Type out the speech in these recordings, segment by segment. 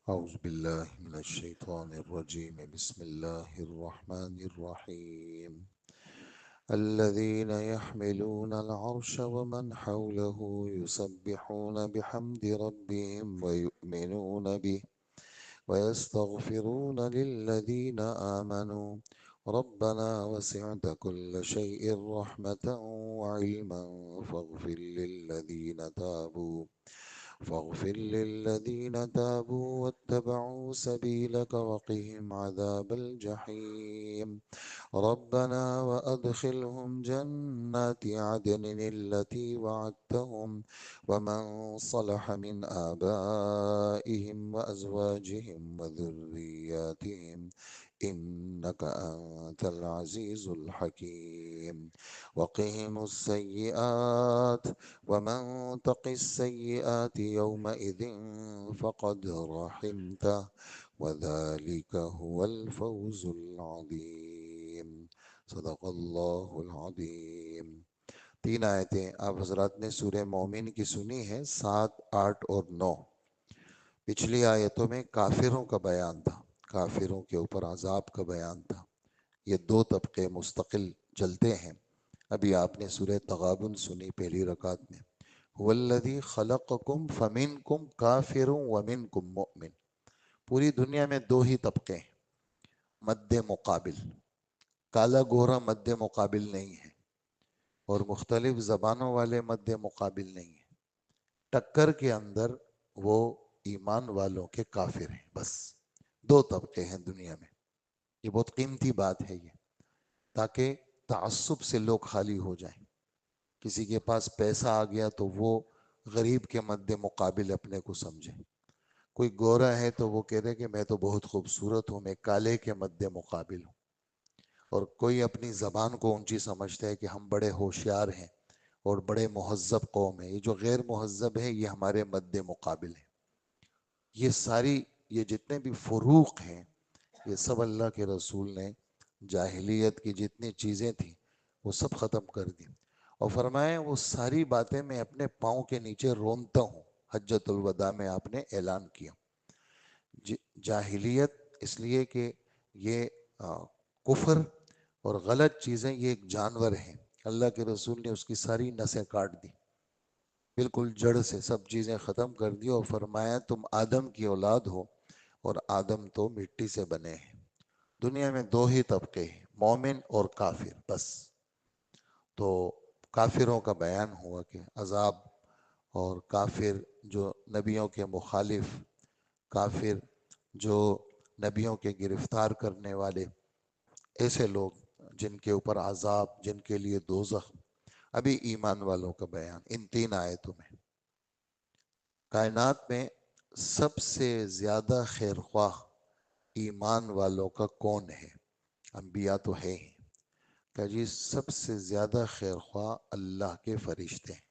أعوذ بالله من الشيطان الرجيم. بسم الله الرحمن الرحيم. الذين يحملون العرش ومن حوله يسبحون بحمد ربهم ويؤمنون به ويستغفرون للذين آمنوا ربنا وسعت كل شيء رحمة وعلما فاغفر للذين تابوا واتبعوا سبيلك وقهم عذاب الجحيم. ربنا وأدخلهم جنات عدن التي وعدتهم ومن صلح من آبائهم وأزواجهم وذرياتهم إنك أنت العزيز الحكيم. وقهم السيئات ومن تق السيئات يومئذ فقد رحمته وذلك هو الفوز العظيم. صدق اللہ العظیم. 3 آیتیں آپ حضرات نے سورہ مومن کی سنی ہیں، 7، 8 اور 9. پچھلی آیتوں میں کافروں کا بیان تھا، کافروں کے اوپر عذاب کا بیان تھا. یہ 2 طبقے مستقل چلتے ہیں. ابھی آپ نے سورہ تغابن سنی پہلی رکعت میں، هو الذی خلقکم فمنکم کافر ومنکم مؤمن. پوری دنیا میں 2 ہی طبقے ہیں مد مقابل. کالا گورا مد مقابل نہیں ہے اور مختلف زبانوں والے مد مقابل نہیں ہیں. ٹکر کے اندر وہ ایمان والوں کے کافر ہیں. بس 2 طبقے ہیں دنیا میں. یہ بہت قیمتی بات ہے یہ، تاکہ تعصب سے لوگ خالی ہو جائیں. کسی کے پاس پیسہ آ گیا تو وہ غریب کے مد مقابل اپنے کو سمجھے. کوئی گورا ہے تو وہ کہہ رہے کہ میں تو بہت خوبصورت ہوں، میں کالے کے مد مقابل ہوں. اور کوئی اپنی زبان کو اونچی سمجھتا ہے کہ ہم بڑے ہوشیار ہیں اور بڑے مہذب قوم ہیں. یہ جو غیر مہذب ہے یہ ہمارے مد مقابل ہے. یہ جتنے بھی فروق ہیں یہ سب اللہ کے رسول نے جاہلیت کی جتنی چیزیں تھیں وہ سب ختم کر دی اور فرمایا وہ ساری باتیں میں اپنے پاؤں کے نیچے رونتا ہوں. حجۃ الوداع میں آپ نے اعلان کیا. جاہلیت اس لیے کہ یہ کفر اور غلط چیزیں یہ ایک جانور ہیں. اللہ کے رسول نے اس کی ساری نسیں کاٹ دی، بالکل جڑ سے سب چیزیں ختم کر دی اور فرمایا تم آدم کی اولاد ہو اور آدم تو مٹی سے بنے ہیں. دنیا میں 2 ہی طبقے ہیں، مومن اور کافر، بس. تو کافروں کا بیان ہوا کہ عذاب، اور کافر جو نبیوں کے مخالف، کافر جو نبیوں کے گرفتار کرنے والے، ایسے لوگ جن کے اوپر عذاب، جن کے لیے دوزخ. ابھی ایمان والوں کا بیان ان 3 آیتوں میں. کائنات میں سب سے زیادہ خیر خواہ ایمان والوں کا کون ہے؟ انبیاء تو ہے ہی کہ جی سب سے زیادہ خیر خواہ اللہ کے فرشتے ہیں.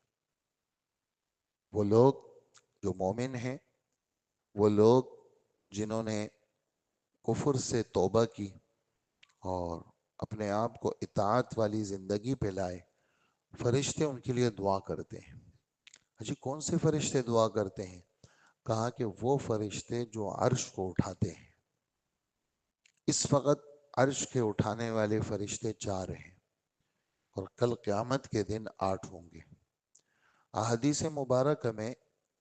وہ لوگ جو مومن ہیں، وہ لوگ جنہوں نے کفر سے توبہ کی اور اپنے آپ کو اطاعت والی زندگی پہ لائے. فرشتے ان کے لیے دعا کرتے ہیں. جی کون سے فرشتے دعا کرتے ہیں؟ کہا کہ وہ فرشتے جو عرش کو اٹھاتے ہیں. اس وقت عرش کے اٹھانے والے فرشتے 4 ہیں اور کل قیامت کے دن 8 ہوں گے. احادیث مبارکہ میں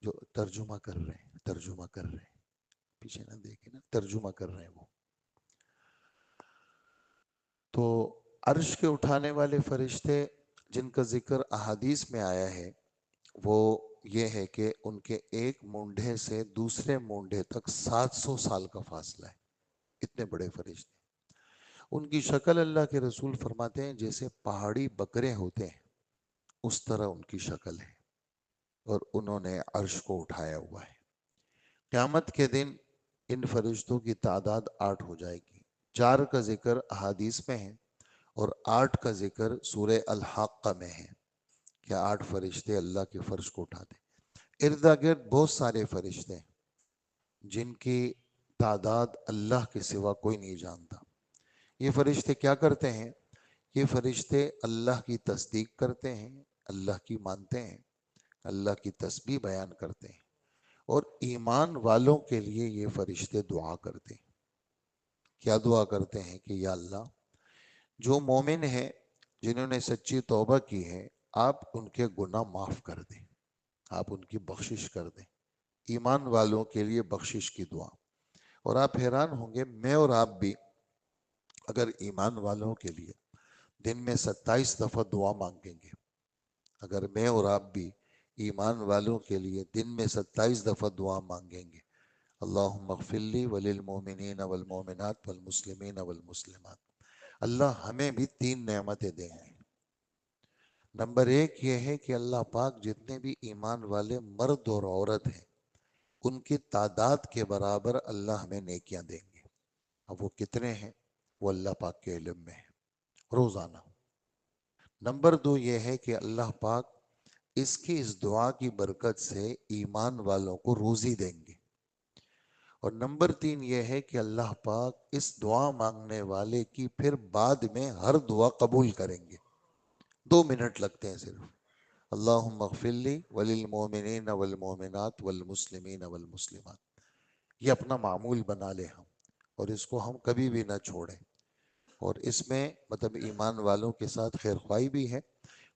جو ترجمہ کر رہے ہیں پیچھے نہ دیکھیں نا، ترجمہ کر رہے ہیں وہ. تو عرش کے اٹھانے والے فرشتے جن کا ذکر احادیث میں آیا ہے وہ یہ ہے کہ ان کے ایک مونڈھے سے دوسرے مونڈھے تک 700 سال کا فاصلہ ہے. اتنے بڑے فرشتے. ان کی شکل اللہ کے رسول فرماتے ہیں جیسے پہاڑی بکرے ہوتے ہیں اس طرح ان کی شکل ہے، اور انہوں نے عرش کو اٹھایا ہوا ہے. قیامت کے دن ان فرشتوں کی تعداد 8 ہو جائے گی. 4 کا ذکر احادیث میں ہے اور 8 کا ذکر سورہ الحاقہ میں ہے کہ 8 فرشتے اللہ کے فرش کو اٹھاتے. ارد گرد بہت سارے فرشتے ہیں جن کی تعداد اللہ کے سوا کوئی نہیں جانتا. یہ فرشتے کیا کرتے ہیں؟ یہ فرشتے اللہ کی تصدیق کرتے ہیں، اللہ کی مانتے ہیں، اللہ کی تسبیح بیان کرتے ہیں اور ایمان والوں کے لیے یہ فرشتے دعا کرتے ہیں. کیا دعا کرتے ہیں کہ یا اللہ جو مومن ہیں جنہوں نے سچی توبہ کی ہے آپ ان کے گناہ معاف کر دیں، آپ ان کی بخشش کر دیں. ایمان والوں کے لیے بخشش کی دعا. اور آپ حیران ہوں گے میں اور آپ بھی اگر ایمان والوں کے لیے دن میں 27 دفعہ دعا مانگیں گے، اگر میں اور آپ بھی ایمان والوں کے لیے دن میں 27 دفعہ دعا مانگیں گے، اللہم اغفر لی وللمؤمنین والمؤمنات والمسلمین والمسلمات، اللہ ہمیں بھی 3 نعمتیں دیں گے. نمبر 1 یہ ہے کہ اللہ پاک جتنے بھی ایمان والے مرد اور عورت ہیں ان کی تعداد کے برابر اللہ ہمیں نیکیاں دیں گے. اب وہ کتنے ہیں وہ اللہ پاک کے علم میں ہے روزانہ. نمبر 2 یہ ہے کہ اللہ پاک اس دعا کی برکت سے ایمان والوں کو روزی دیں گے. اور نمبر 3 یہ ہے کہ اللہ پاک اس دعا مانگنے والے کی پھر بعد میں ہر دعا قبول کریں گے. 2 منٹ لگتے ہیں صرف. اللہم اغفر لی وللمؤمنین والمؤمنات والمسلمین والمسلمات. یہ اپنا معمول بنا لے ہم، اور اس کو ہم کبھی بھی نہ چھوڑیں. اور اس میں مطلب ایمان والوں کے ساتھ خیر خواہی بھی ہے،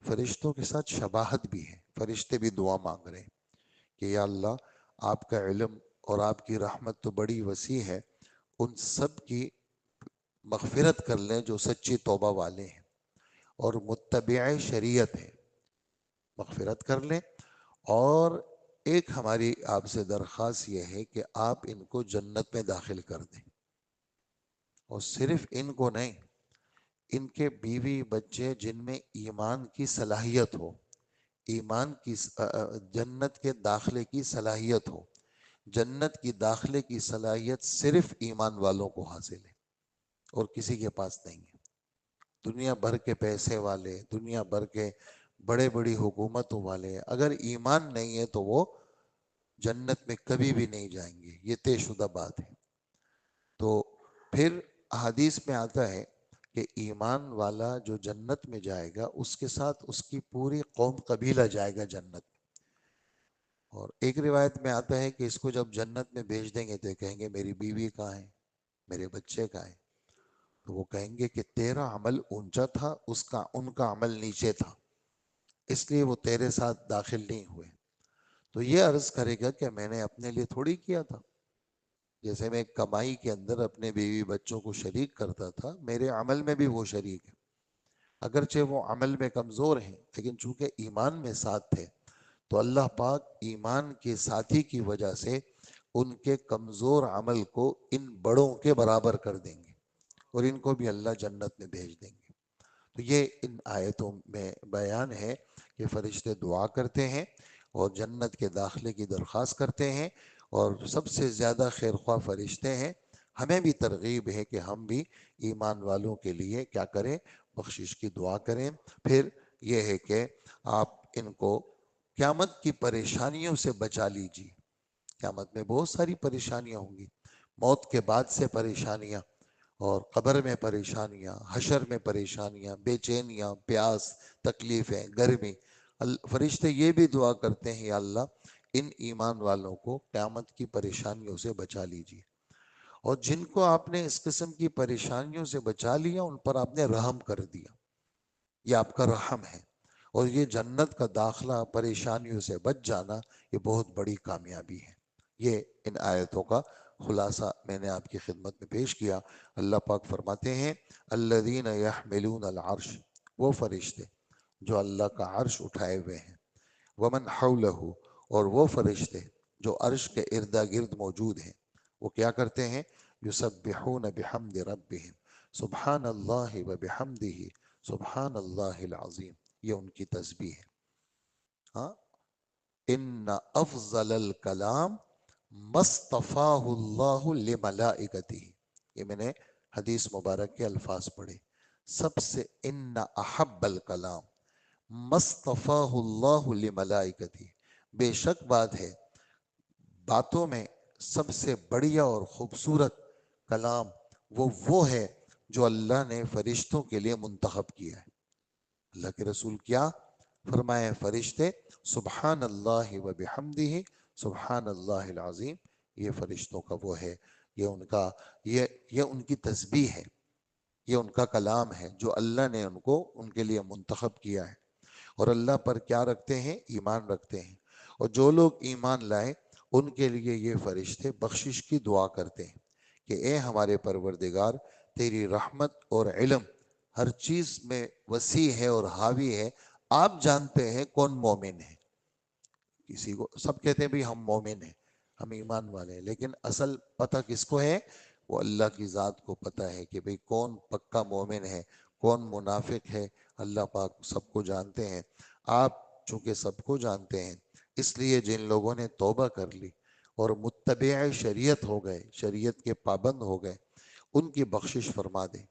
فرشتوں کے ساتھ شباہت بھی ہے. فرشتے بھی دعا مانگ رہے ہیں کہ یا اللہ آپ کا علم اور آپ کی رحمت تو بڑی وسیع ہے، ان سب کی مغفرت کر لیں جو سچی توبہ والے ہیں اور متبع شریعت ہیں، مغفرت کر لیں. اور ایک ہماری آپ سے درخواست یہ ہے کہ آپ ان کو جنت میں داخل کر دیں. اور صرف ان کو نہیں، ان کے بیوی بچے جن میں ایمان کی صلاحیت ہو، ایمان کی جنت کے داخلے کی صلاحیت ہو. جنت کی داخلے کی صلاحیت صرف ایمان والوں کو حاصل ہے اور کسی کے پاس نہیں ہے. دنیا بھر کے پیسے والے، دنیا بھر کے بڑے بڑی حکومتوں والے اگر ایمان نہیں ہے تو وہ جنت میں کبھی بھی نہیں جائیں گے. یہ طے شدہ بات ہے. تو پھر حدیث میں آتا ہے کہ ایمان والا جو جنت میں جائے گا اس کے ساتھ اس کی پوری قوم قبیلہ جائے گا جنت. اور ایک روایت میں آتا ہے کہ اس کو جب جنت میں بھیج دیں گے تو کہیں گے میری بیوی کہاں ہے، میرے بچے کہاں ہیں. تو وہ کہیں گے کہ تیرا عمل اونچا تھا، ان کا عمل نیچے تھا، اس لیے وہ تیرے ساتھ داخل نہیں ہوئے. تو یہ عرض کرے گا کہ میں نے اپنے لیے تھوڑی کیا تھا. جیسے میں کمائی کے اندر اپنے بیوی بچوں کو شریک کرتا تھا، میرے عمل میں بھی وہ شریک ہے. اگرچہ وہ عمل میں کمزور ہیں لیکن چونکہ ایمان میں ساتھ تھے تو اللہ پاک ایمان کے ساتھی کی وجہ سے ان کے کمزور عمل کو ان بڑوں کے برابر کر دیں گے اور ان کو بھی اللہ جنت میں بھیج دیں گے. تو یہ ان آیتوں میں بیان ہے کہ فرشتے دعا کرتے ہیں اور جنت کے داخلے کی درخواست کرتے ہیں، اور سب سے زیادہ خیر خواہ فرشتے ہیں. ہمیں بھی ترغیب ہے کہ ہم بھی ایمان والوں کے لیے کیا کریں، بخشش کی دعا کریں. پھر یہ ہے کہ آپ ان کو قیامت کی پریشانیوں سے بچا لیجیے. قیامت میں بہت ساری پریشانیاں ہوں گی، موت کے بعد سے پریشانیاں، اور قبر میں پریشانیاں، حشر میں پریشانیاں، بے چینیاں، پیاس، تکلیفیں، گرمی. فرشتے یہ بھی دعا کرتے ہیں یا اللہ ان ایمان والوں کو قیامت کی پریشانیوں سے بچا لیجیے. اور جن کو آپ نے اس قسم کی پریشانیوں سے بچا لیا ان پر آپ نے رحم کر دیا، یہ آپ کا رحم ہے. اور یہ جنت کا داخلہ، پریشانیوں سے بچ جانا، یہ بہت بڑی کامیابی ہے. یہ ان آیتوں کا خلاصہ میں نے آپ کی خدمت میں پیش کیا. اللہ پاک فرماتے ہیں الذین یحملون العرش، وہ فرشتے جو اللہ کا عرش اٹھائے ہوئے ہیں، ومن حولہ، اور وہ فرشتے جو عرش کے اردا گرد موجود ہیں، وہ کیا کرتے ہیں، یسبحون بحمد ربہم، سبحان اللہ وبحمدہ، سبحان اللہ العظیم. یہ ان کی تسبیح ہے. ہاں، ان افضل الکلام مصطفاہ اللہ لملائکتہ، یہ میں نے حدیث مبارک کے الفاظ پڑھے. سب سے ان احب الکلام مصطفاہ اللہ لملائکتہ، بے شک بات ہے باتوں میں سب سے بڑھیا اور خوبصورت کلام وہ ہے جو اللہ نے فرشتوں کے لیے منتخب کیا ہے. اللہ کے رسول کیا فرمائے، فرشتے سبحان اللہ و بحمدہ، سبحان اللہ العظیم، یہ فرشتوں کا وہ ہے، یہ ان کا یہ ان کی تسبیح ہے، یہ ان کا کلام ہے جو اللہ نے ان کو ان کے لیے منتخب کیا ہے۔ اور اللہ پر کیا رکھتے ہیں؟ ایمان رکھتے ہیں۔ اور جو لوگ ایمان لائے ان کے لیے یہ فرشتے بخشش کی دعا کرتے ہیں کہ اے ہمارے پروردگار، تیری رحمت اور علم ہر چیز میں وسیع ہے اور حاوی ہے، آپ جانتے ہیں کون مومن ہے۔ کسی کو سب کہتے ہیں بھی ہم مومن ہیں، ہم ایمان والے ہیں، لیکن اصل پتہ کس کو ہے؟ وہ اللہ کی ذات کو پتہ ہے کہ بھئی کون پکا مومن ہے، کون منافق ہے۔ اللہ پاک سب کو جانتے ہیں۔ آپ چونکہ سب کو جانتے ہیں، اس لیے جن لوگوں نے توبہ کر لی اور متبع شریعت ہو گئے، شریعت کے پابند ہو گئے، ان کی بخشش فرما دے،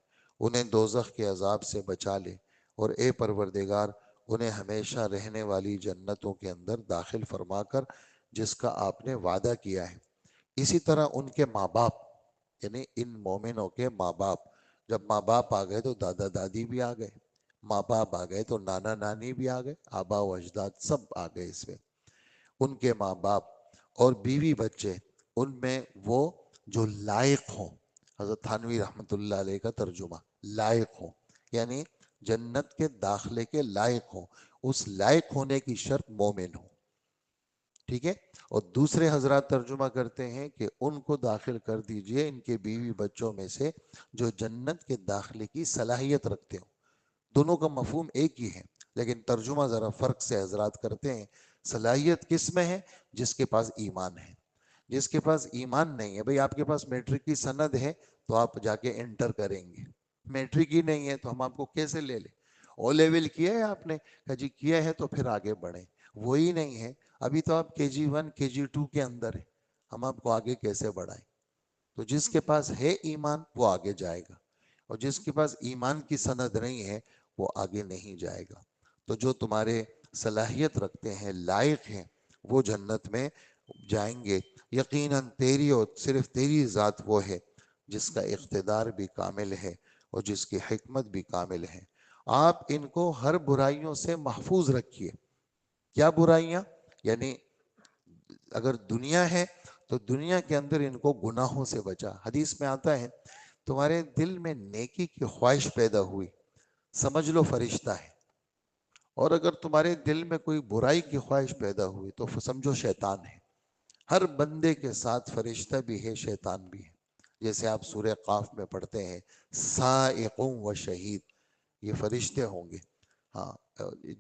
انہیں دوزخ کے عذاب سے بچا لے، اور اے پروردگار انہیں ہمیشہ رہنے والی جنتوں کے اندر داخل فرما کر جس کا آپ نے وعدہ کیا ہے۔ اسی طرح ان کے ماں باپ، یعنی ان مومنوں کے ماں باپ، جب ماں باپ آ گئے تو دادا دادی بھی آ گئے، ماں باپ آ گئے تو نانا نانی بھی آ گئے، آبا و اجداد سب آ گئے اس میں۔ ان کے ماں باپ اور بیوی بچے، ان میں وہ جو لائق ہوں، حضرت تھانوی رحمۃ اللہ علیہ کا ترجمہ، لائق ہوں یعنی جنت کے داخلے کے لائق ہوں، اس لائق ہونے کی شرط مومن ہوں، ٹھیک ہے۔ اور دوسرے حضرات ترجمہ کرتے ہیں کہ ان کو داخل کر دیجئے ان کے بیوی بچوں میں سے جو جنت کے داخلے کی صلاحیت رکھتے ہوں۔ دونوں کا مفہوم ایک ہی ہے، لیکن ترجمہ ذرا فرق سے حضرات کرتے ہیں۔ صلاحیت کس میں ہے؟ جس کے پاس ایمان ہے۔ جس کے پاس ایمان نہیں ہے، بھئی آپ کے پاس میٹرک کی سند ہے تو آپ جا کے انٹر کریں گے، میٹرک ہی نہیں ہے تو ہم آپ کو کیسے لے لیں؟ او لیول کیا ہے آپ نے؟ کہا جی کیا ہے، تو پھر آگے بڑھیں۔ وہی نہیں ہے، ابھی تو آپ KG1 KG2 کے اندر ہے، ہم آپ کو آگے کیسے بڑھائیں؟ تو جس کے پاس ہے ایمان وہ آگے جائے گا، اور جس کے پاس ایمان کی سند نہیں ہے وہ آگے نہیں جائے گا۔ تو جو تمہارے صلاحیت رکھتے ہیں، لائق ہیں، وہ جنت میں جائیں گے۔ یقیناً تیری اور صرف تیری ذات وہ ہے جس کا اقتدار بھی کامل ہے اور جس کی حکمت بھی کامل ہے۔ آپ ان کو ہر برائیوں سے محفوظ رکھیے۔ کیا برائیاں؟ یعنی اگر دنیا ہے تو دنیا کے اندر ان کو گناہوں سے بچا۔ حدیث میں آتا ہے تمہارے دل میں نیکی کی خواہش پیدا ہوئی، سمجھ لو فرشتہ ہے، اور اگر تمہارے دل میں کوئی برائی کی خواہش پیدا ہوئی تو سمجھو شیطان ہے۔ ہر بندے کے ساتھ فرشتہ بھی ہے، شیطان بھی ہے۔ جیسے آپ سورہ قاف میں پڑھتے ہیں سائق و شہید، یہ فرشتے ہوں گے، ہاں،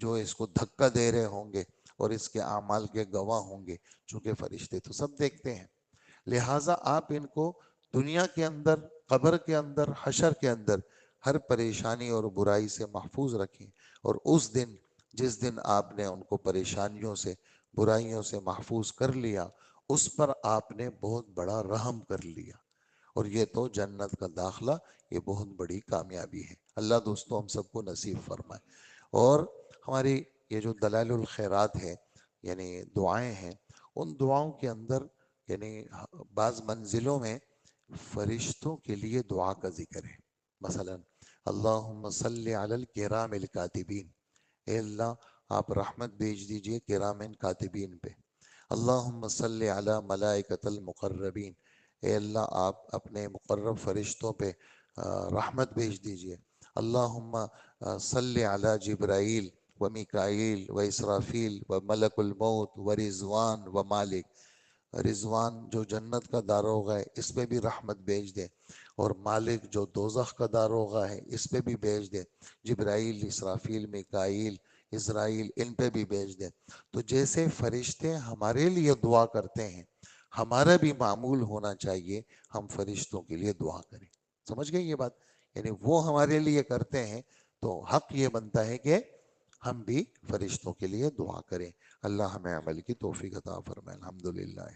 جو اس کو دھکا دے رہے ہوں گے اور اس کے اعمال کے گواہ ہوں گے، چونکہ فرشتے تو سب دیکھتے ہیں۔ لہٰذا آپ ان کو دنیا کے اندر، قبر کے اندر، حشر کے اندر ہر پریشانی اور برائی سے محفوظ رکھیں، اور اس دن جس دن آپ نے ان کو پریشانیوں سے، برائیوں سے محفوظ کر لیا، اس پر آپ نے بہت بڑا رحم کر لیا، اور یہ تو جنت کا داخلہ، یہ بہت بڑی کامیابی ہے۔ اللہ دوستو ہم سب کو نصیب فرمائے۔ اور ہماری یہ جو دلائل الخیرات ہے، یعنی دعائیں ہیں، ان دعاؤں کے اندر یعنی بعض منزلوں میں فرشتوں کے لیے دعا کا ذکر ہے۔ مثلا اللہم صلی علی الکرام الکاتبین، اے اللہ آپ رحمت بھیج دیجئے کرامن کاتبین پہ۔ اللہم صلی علی ملائکۃ المقربین، اے اللہ آپ اپنے مقرب فرشتوں پہ رحمت بھیج دیجئے۔ اللہم صلی علی جبرائیل و میکائیل و اسرافیل و ملک الموت و رضوان و مالک، رضوان جو جنت کا داروغہ ہے اس پہ بھی رحمت بھیج دے، اور مالک جو دوزخ کا داروغہ ہے اس پہ بھی بھیج دے، جبرائیل، اسرافیل، میکائیل، اسرائیل، ان پہ بھی بھیج دے۔ تو جیسے فرشتے ہمارے لیے دعا کرتے ہیں، ہمارا بھی معمول ہونا چاہیے ہم فرشتوں کے لیے دعا کریں۔ سمجھ گئے یہ بات؟ یعنی وہ ہمارے لیے کرتے ہیں تو حق یہ بنتا ہے کہ ہم بھی فرشتوں کے لیے دعا کریں۔ اللہ ہمیں عمل کی توفیق عطا فرمائے۔ الحمدللہ۔